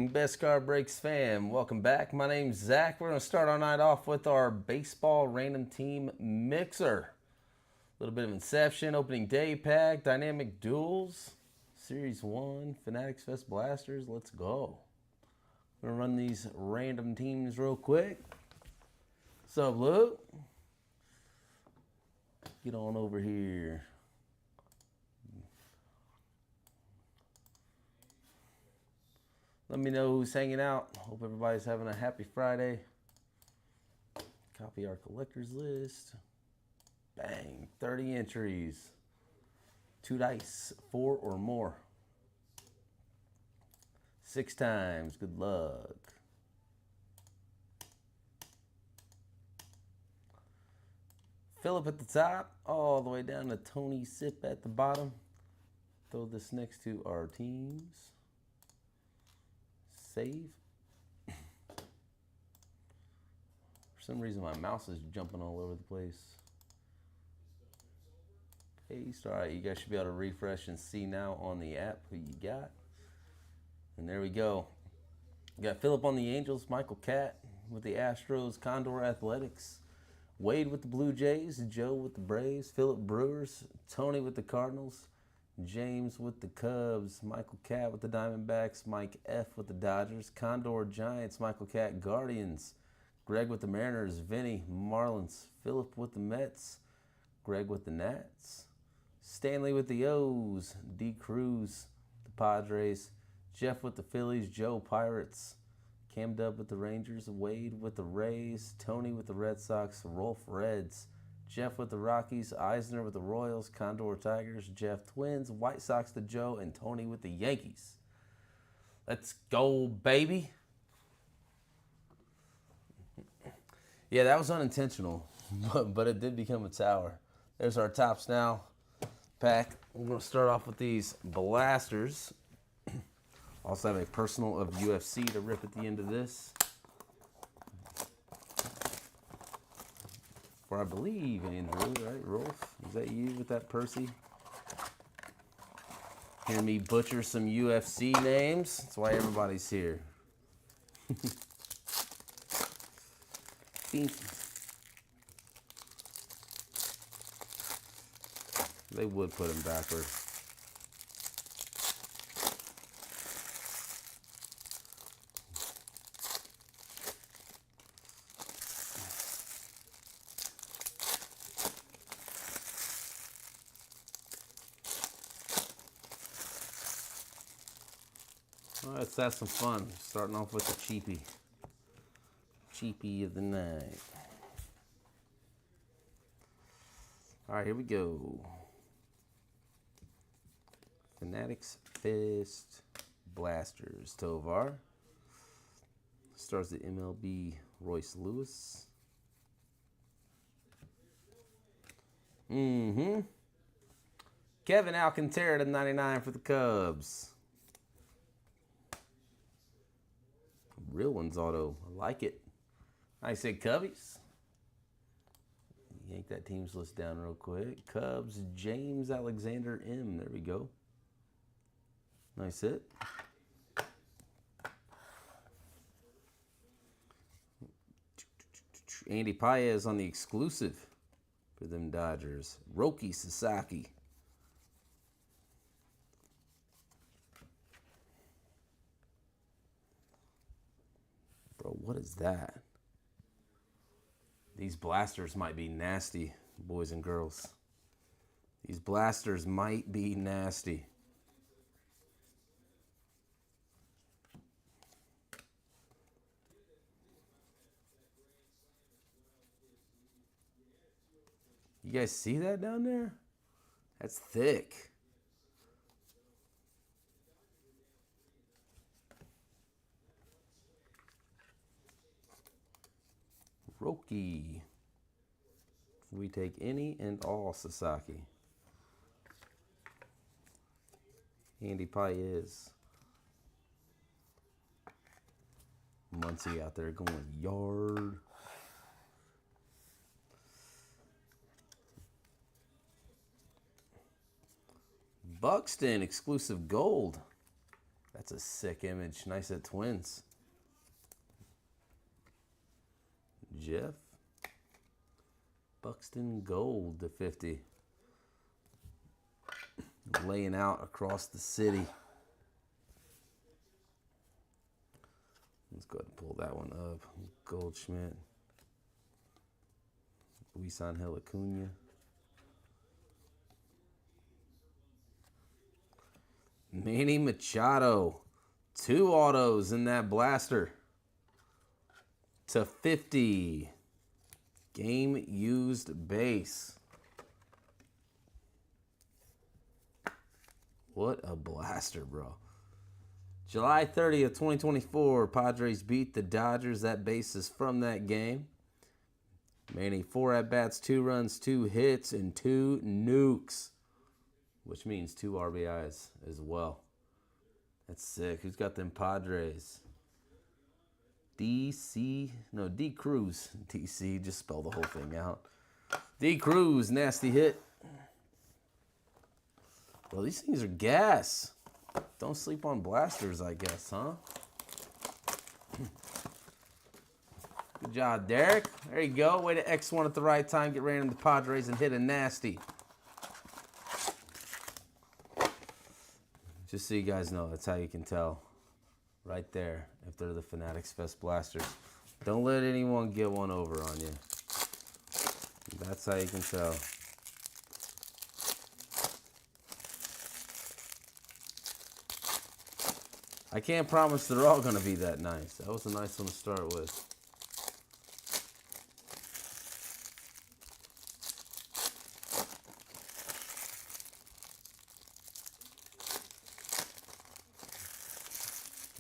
morning, Best Card Breaks fam. Welcome back. My name's Zach. We're going to start our night off with our baseball random team mixer. A little bit of Inception, opening day pack, dynamic duels, Series 1, Fanatics Fest Blasters. Let's go. We're going to run these random teams real quick. What's up, Luke? Get on over here. Let me know who's hanging out. Hope everybody's having a happy Friday. Copy our collector's list. Bang, 30 entries. 2 dice, 4 or more. 6 times, good luck. Philip at the top, all the way down to Tony Sip at the bottom. Throw this next to our teams. Save. For some reason my mouse is jumping all over the place. Paste. Alright, you guys should be able to refresh and see now on the app who you got. And there we go. You got Philip on the Angels, Michael Catt with the Astros, Condor Athletics, Wade with the Blue Jays, Joe with the Braves, Philip Brewers, Tony with the Cardinals, James with the Cubs, Michael Catt with the Diamondbacks, Mike F with the Dodgers, Condor Giants, Michael Catt Guardians, Greg with the Mariners, Vinny Marlins, Philip with the Mets, Greg with the Nats, Stanley with the O's, D Cruz, the Padres, Jeff with the Phillies, Joe Pirates, Cam Dub with the Rangers, Wade with the Rays, Tony with the Red Sox, Rolf Reds, Jeff with the Rockies, Eisner with the Royals, Condor Tigers, Jeff Twins, White Sox to Joe, and Tony with the Yankees. Let's go, baby. Yeah, that was unintentional, but it did become a tower. There's our tops now. Pack. We're going to start off with these blasters. Also have a personal of UFC to rip at the end of this. For I believe Andrew, right? Rolf, is that you with that Percy? Hear me butcher some UFC names. That's why everybody's here. They would put him backwards. Let's have some fun. Starting off with the cheapie. Cheapie of the night. Alright, here we go. Fanatics Fist Blasters. Tovar. Stars the MLB Royce Lewis. Kevin Alcantara to 99 for the Cubs. Real ones auto. I like it. I said Cubbies. Yank that team's list down real quick. Cubs, James Alexander M. There we go. Nice hit. Andy Paez on the exclusive for them Dodgers. Roki Sasaki. Bro, what is that? These blasters might be nasty, boys and girls. These blasters might be nasty. You guys see that down there? That's thick. Roki. We take any and all Sasaki. Andy Paez. Muncie out there going yard. Buxton exclusive gold. That's That's a sick image. Nice at Twins. Jeff. Buxton Gold to 50. Laying out across the city. Let's go ahead and pull that one up. Goldschmidt. Luis Angel Acuna. Manny Machado. 2 autos in that blaster. To 50. Game used base. What a blaster, bro. July 30th, 2024. Padres beat the Dodgers. That base is from that game. Manny, 4 at-bats, 2 runs, 2 hits, and 2 nukes. Which means 2 RBIs as well. That's sick. Who's got them Padres? D Cruz. DC, just spell the whole thing out. D Cruz, nasty hit. Well, these things are gas. Don't sleep on blasters, I guess, huh? Good job, Derek. There you go. Way to X1 at the right time. Get ran into the Padres and hit a nasty. Just so you guys know, that's how you can tell. Right there, if they're the Fanatics Fest blasters. Don't let anyone get one over on you. That's how you can tell. I can't promise they're all going to be that nice. That was a nice one to start with.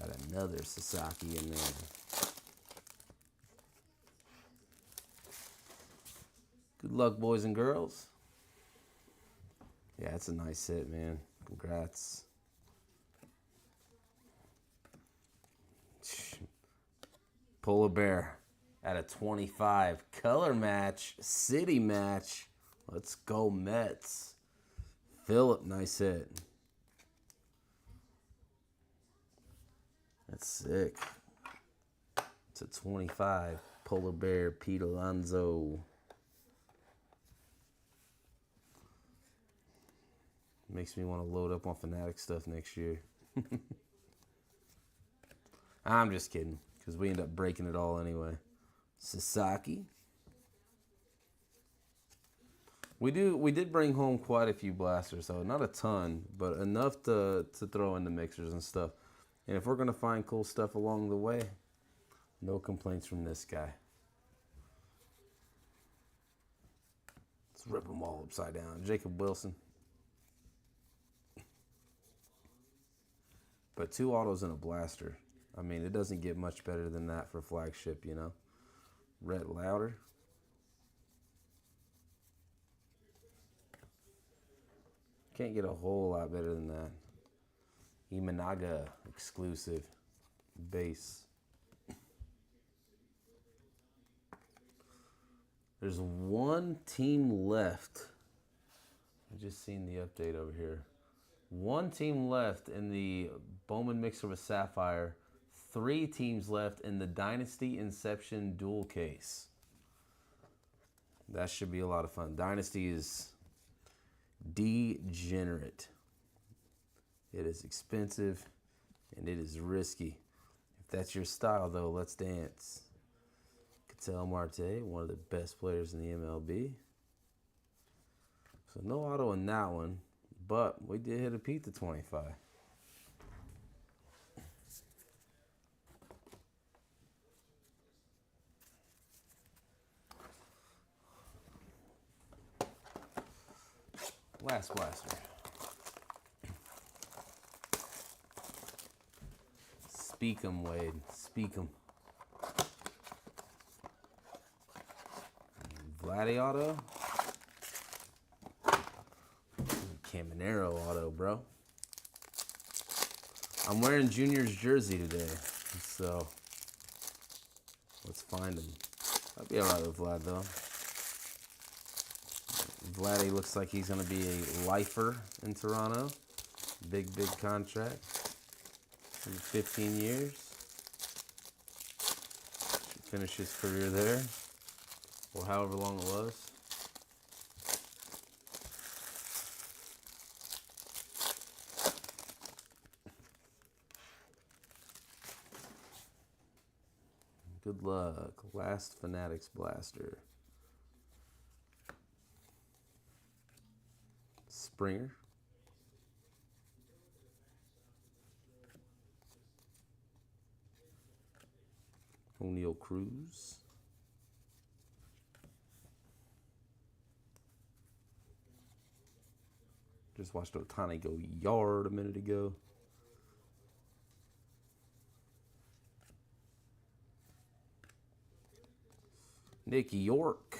Got another Sasaki in there. Good luck, boys and girls. Yeah, it's a nice hit, man. Congrats. Polar Bear at a 25. Color match. City match. Let's go, Mets. Phillip, nice hit. That's sick. It's a 25. Polar Bear, Pete Alonso. Makes me want to load up on Fanatic stuff next year. I'm just kidding, because we end up breaking it all anyway. Sasaki. We did bring home quite a few blasters, so not a ton, but enough to throw in the mixers and stuff. And if we're going to find cool stuff along the way, no complaints from this guy. Let's rip them all upside down. Jacob Wilson. But 2 autos and a blaster. I mean, it doesn't get much better than that for flagship, you know. Rhett Lauder. Can't get a whole lot better than that. Imanaga exclusive base. There's 1 team left. I just seen the update over here. 1 team left in the Bowman Mixer with Sapphire. 3 teams left in the Dynasty Inception dual case. That should be a lot of fun. Dynasty is degenerate. It is expensive and it is risky. If that's your style, though, let's dance. Ketel Marte, one of the best players in the MLB. So no auto in that one, but we did hit a Pete to 25. Last blaster. Speak 'em, Wade. Speak 'em. Vladdy auto. Caminero auto, bro. I'm wearing Junior's jersey today, so let's find him. I'll be alright with Vlad, though. Vladdy looks like he's going to be a lifer in Toronto. Big contract. 15 years. Finish his career there, or however long it was. Good luck. Last Fanatics Blaster. Springer. O'Neal Cruz. Just watched Ohtani go yard a minute ago. Nick York.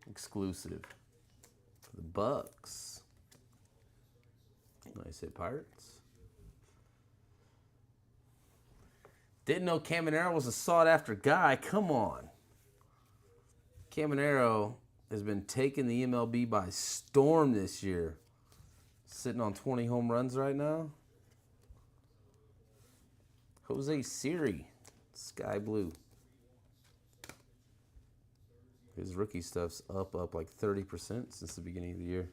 Exclusive. For the Bucks. Nice hit, Pirates. Didn't know Caminero was a sought-after guy. Come on. Caminero has been taking the MLB by storm this year. Sitting on 20 home runs right now. Jose Siri. Sky blue. His rookie stuff's up like 30% since the beginning of the year.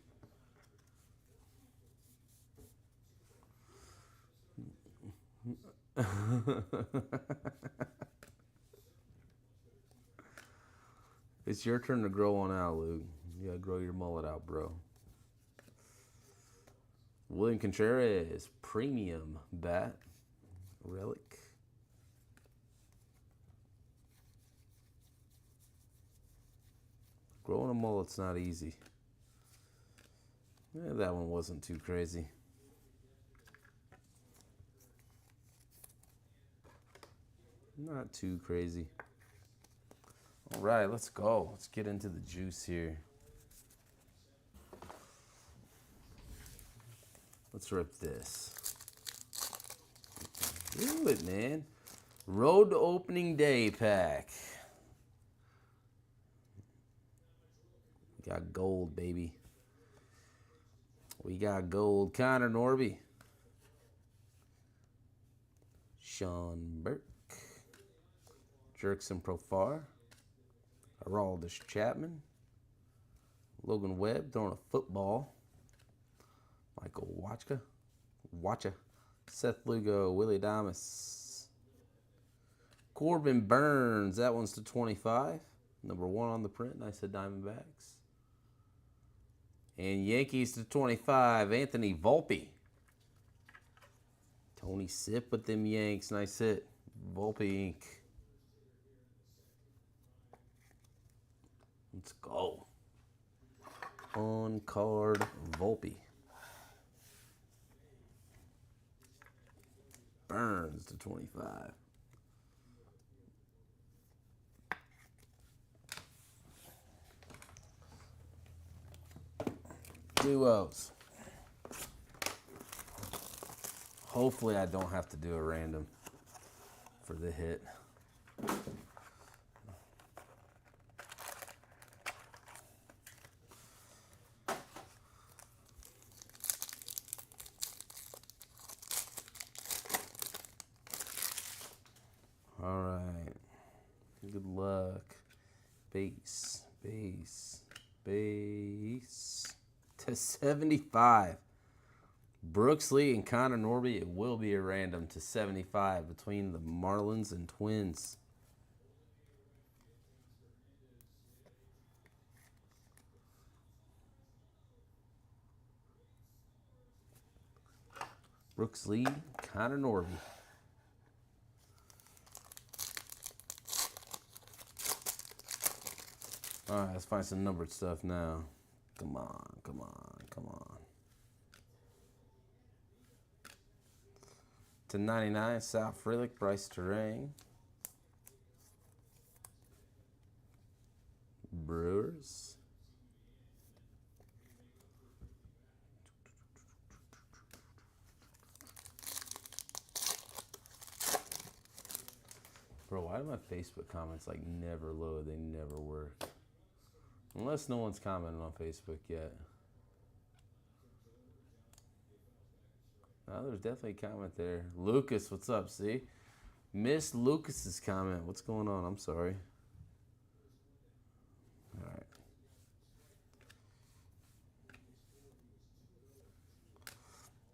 It's your turn to grow on out, Luke. You gotta grow your mullet out, bro. William Contreras, premium bat, relic. Growing a mullet's not easy. Yeah, that one wasn't too crazy. Not too crazy. All right, let's go. Let's get into the juice here. Let's rip this. Do it, man. Road to opening day pack. We got gold, baby. We got gold. Connor Norby. Sean Burke. Jerkson Profar. Aroldis Chapman. Logan Webb throwing a football. Michael Wacha. Seth Lugo. Willie Damas. Corbin Burns. That one's to 25. Number 1 on the print. Nice hit, Diamondbacks. And Yankees to 25. Anthony Volpe. Tony Sip with them Yanks. Nice hit. Volpe Inc. Let's go. On card Volpe. Burns to 25. Duos. Hopefully I don't have to do a random for the hit. All right. Good luck. Base to 75. Brooks Lee and Connor Norby. It will be a random to 75 between the Marlins and Twins. Brooks Lee, Connor Norby. All right, let's find some numbered stuff now. Come on. To 99, Sal Frelick, Bryce Terang. Brewers. Bro, why do my Facebook comments like never load? They never work. Unless no one's commented on Facebook yet. Oh, there's definitely a comment there. Lucas, what's up? See? Miss Lucas's comment. What's going on? I'm sorry. All right.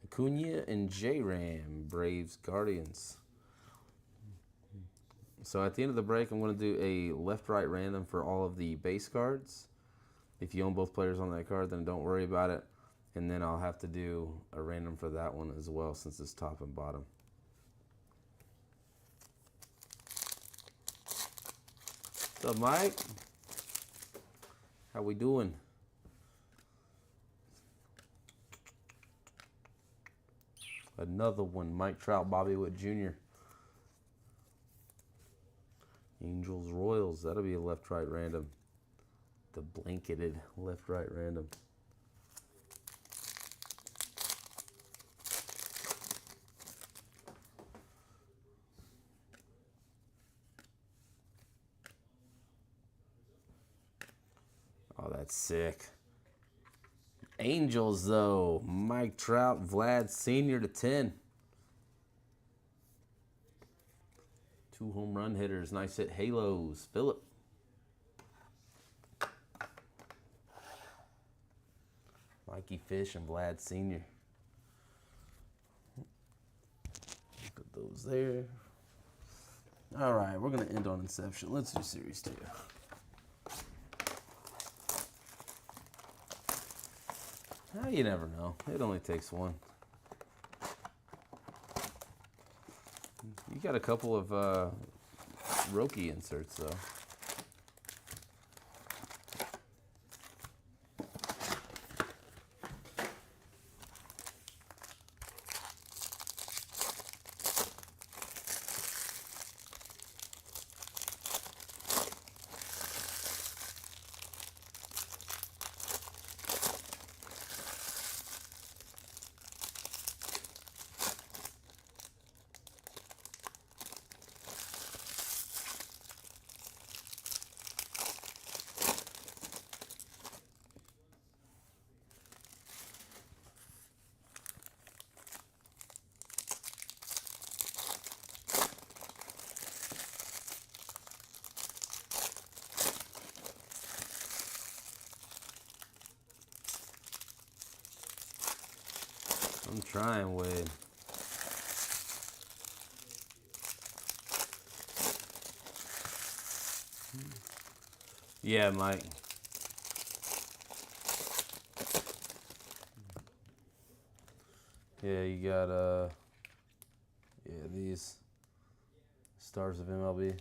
Acuna and J-Ram, Braves, Guardians. So at the end of the break, I'm going to do a left-right random for all of the base cards. If you own both players on that card, then don't worry about it. And then I'll have to do a random for that one as well, since it's top and bottom. What's up, Mike? How we doing? Another one, Mike Trout, Bobby Witt Jr. Angels, Royals, that'll be a left-right random. The blanketed left-right random. Oh, that's sick. Angels, though. Mike Trout, Vlad Sr. to 10. 2 home run hitters. Nice hit. Halos. Phillip. Mikey Fish and Vlad Sr. Put those there. All right, we're going to end on Inception. Let's do Series 2. You never know. It only takes one. You got a couple of Roki inserts, though. I'm trying, Wade. Yeah, Mike. Yeah, you got yeah, these Stars of MLB.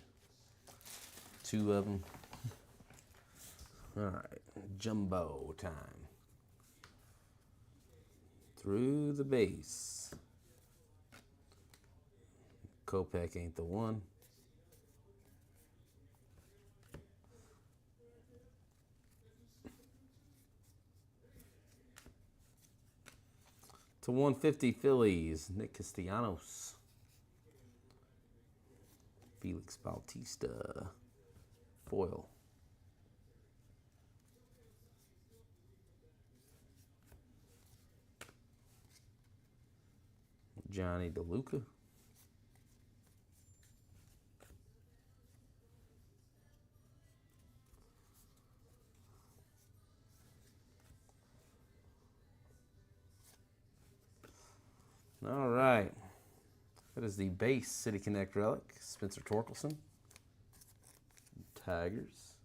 2 of them. All right, jumbo time. Through the base. Kopech ain't the one. To 150 Phillies, Nick Castellanos. Felix Bautista. Foil. Johnny DeLuca. All right. That is the base City Connect relic. Spencer Torkelson. Tigers.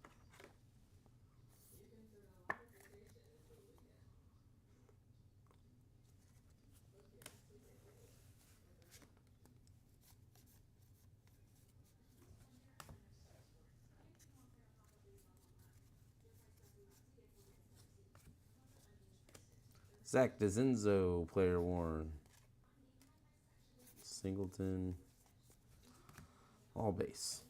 Zach DeZenzo, player worn. Singleton. All base.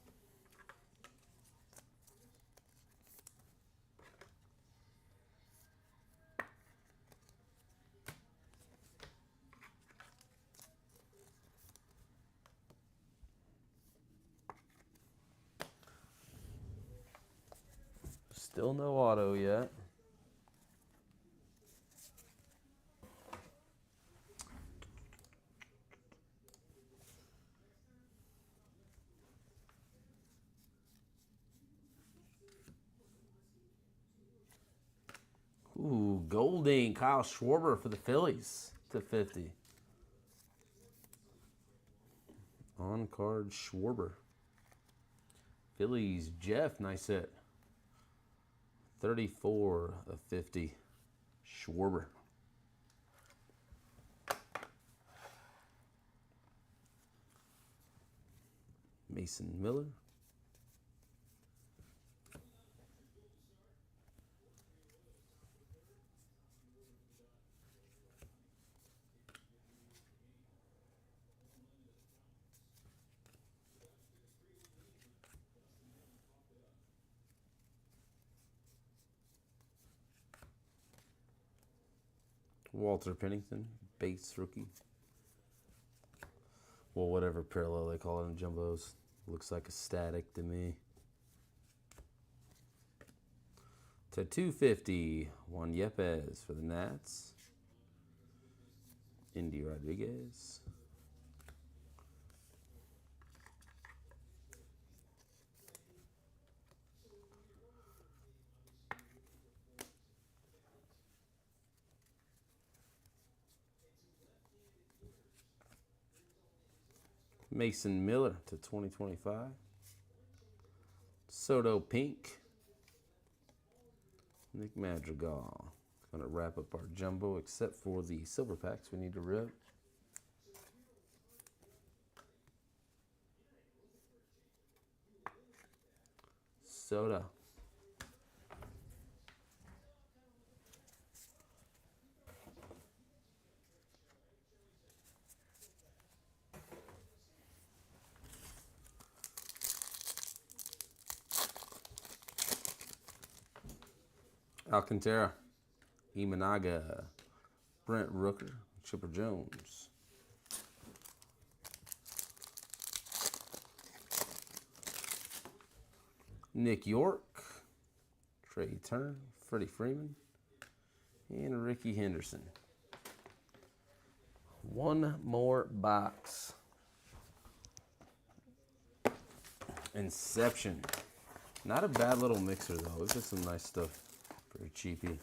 Still no auto yet. Ooh, Golding, Kyle Schwarber for the Phillies to 50. On card Schwarber. Phillies, Jeff, nice hit. 34 of 50. Schwarber. Mason Miller. Walter Pennington, base rookie. Well, whatever parallel they call it in jumbos. Looks like a static to me. To 250, Juan Yepes for the Nats. Indy Rodriguez. Mason Miller to 2025. Soto Pink. Nick Madrigal. Going to wrap up our jumbo except for the silver packs we need to rip. Soda. Alcantara, Imanaga, Brent Rooker, Chipper Jones. Nick York, Trey Turner, Freddie Freeman, and Ricky Henderson. One more box. Inception. Not a bad little mixer, though. We've got some nice stuff. Very cheapy.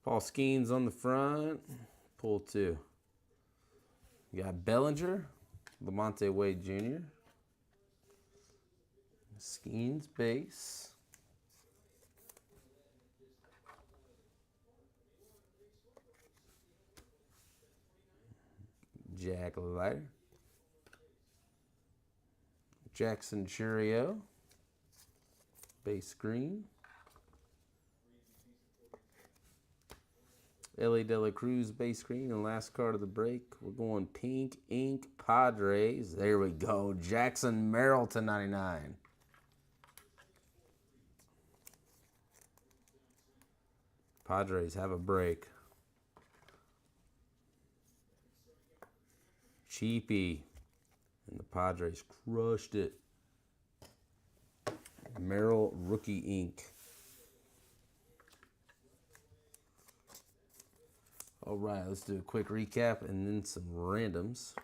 Paul Skeens on the front. Pull 2. You got Bellinger, Lamonte Wade Jr., Skeens base. Jack Leiter. Jackson Churio. Base green. Ellie De La Cruz base green. And last card of the break, we're going pink ink Padres. There we go. Jackson Merrill to 99. Padres have a break. Cheapy. And the Padres crushed it. Merrill rookie ink. All right, let's do a quick recap and then some randoms.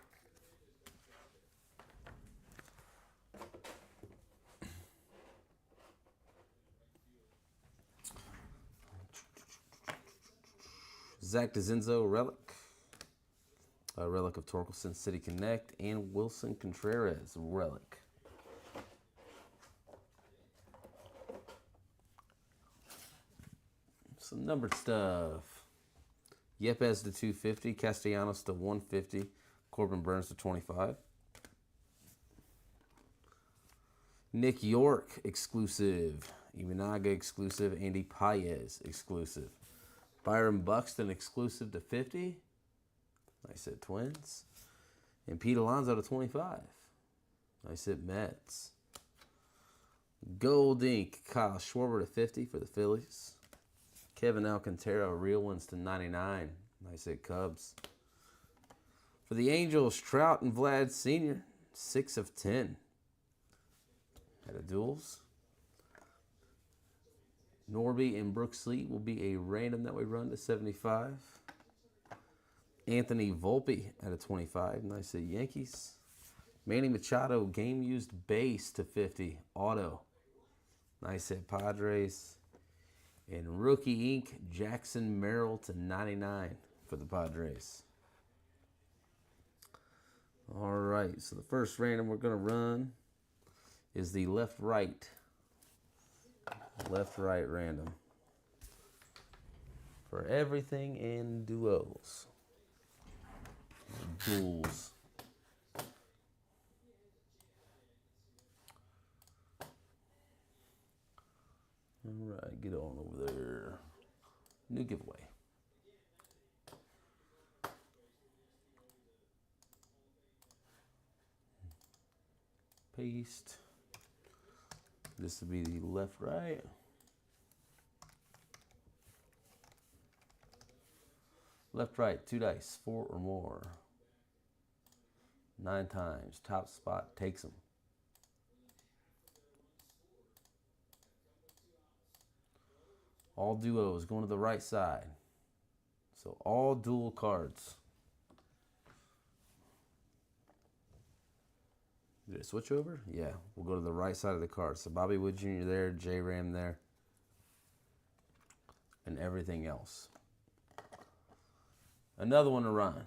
Zach DeZenzo relic. A relic of Torkelson City Connect, and Wilson Contreras relic. Some numbered stuff. Yepes to 250, Castellanos to 150, Corbin Burns to 25. Nick York exclusive, Imanaga exclusive, Andy Paez exclusive. Byron Buxton exclusive to 50. I said Twins. And Pete Alonso to 25. I said Mets. Gold ink, Kyle Schwarber to 50 for the Phillies. Kevin Alcantara, real ones to 99. I said Cubs. For the Angels, Trout and Vlad Sr., 6 of 10. Had a duels. Norby and Brooks Lee will be a random that we run to 75. Anthony Volpe at a 25. Nice at Yankees. Manny Machado, game used base to 50. Auto. Nice at Padres. And rookie ink, Jackson Merrill to 99 for the Padres. All right, so the first random we're going to run is the left-right. Left-right random. For everything in duos. Duels. All right, get on over there. New giveaway. Paste. This will be the left, right. Left, right, 2 dice, 4 or more. 9 times. Top spot takes them. All duos going to the right side. So all dual cards. Did it switch over? Yeah, we'll go to the right side of the card. So Bobby Wood Jr. there, J Ram there, and everything else. Another one to run.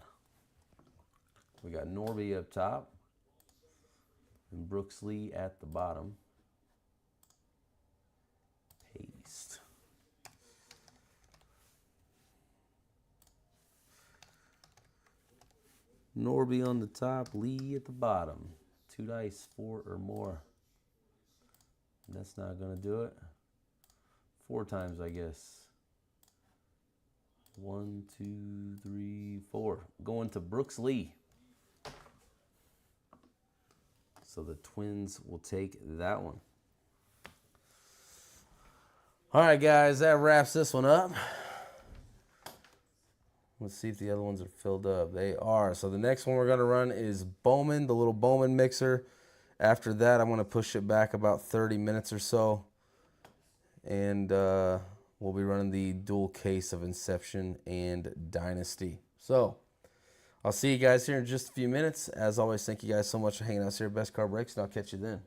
We got Norby up top and Brooks Lee at the bottom. Paste. Norby on the top, Lee at the bottom. 2 dice, 4 or more. That's not going to do it. 4 times, I guess. 1, 2, 3, 4. Going to Brooks Lee. So the Twins will take that one. All right, guys, that wraps this one up. Let's see if the other ones are filled up. They are. So the next one we're going to run is Bowman, the little Bowman mixer. After that, I'm going to push it back about 30 minutes or so. And we'll be running the dual case of Inception and Dynasty. So I'll see you guys here in just a few minutes. As always, thank you guys so much for hanging out here at Best Card Breaks, and I'll catch you then.